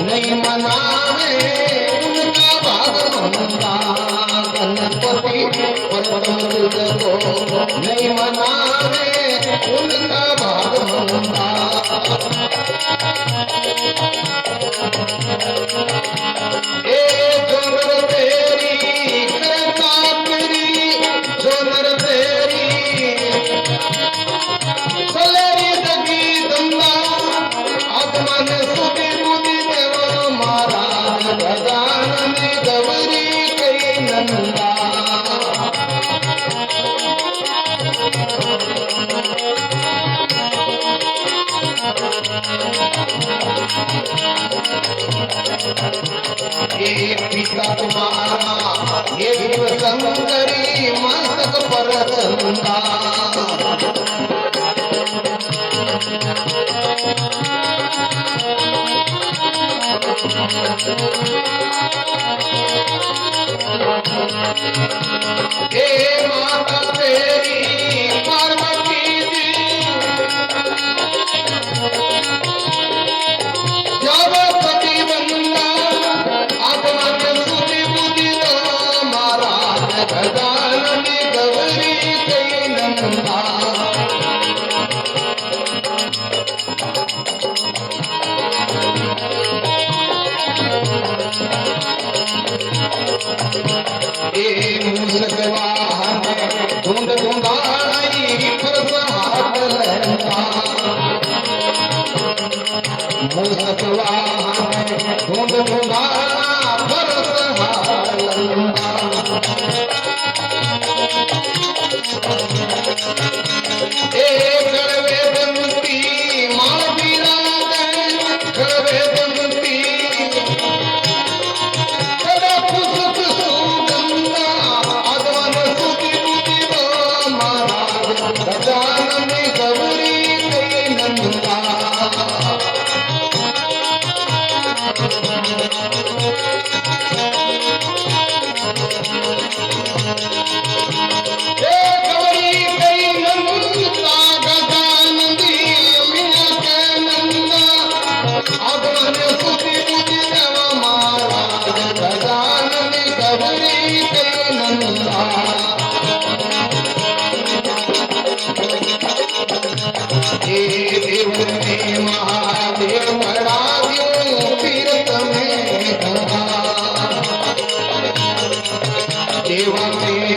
नहीं मनावे उनका भागवंता गणपति परम तुझको नहीं मनावे उनका भागवंता जोनर तेरी कृपा तेरी जोनर तेरी चलेरी जगी दंगा आत्मन सुधी बुद्धि देव महाराज गजानन गौरी कई नंदा ये पिता तुम्हारा ये शिव शंकरी मस्तक पर चंदा हे माता तेरी पार्वती जी जब सती बंदा आत्मन सुधी बुद्धि महाराज गजानन गौरी कई नंदा धुंध धुंधाई प्रसाद लहंगा मूसकवाहन धुंध धुंधाना प्रसाद लहंगा कड़वे दंती माँ विराज कड़वे दंती गजानन गौरी कई नंदा गौरी कई नंदा गजानन मिया के नंदा आगमन सुधी बुद्धि देव महाराज गजानन गौरी कई नंदा देव ने महादेव मराव्यो तीर्थ में गंगा देव ने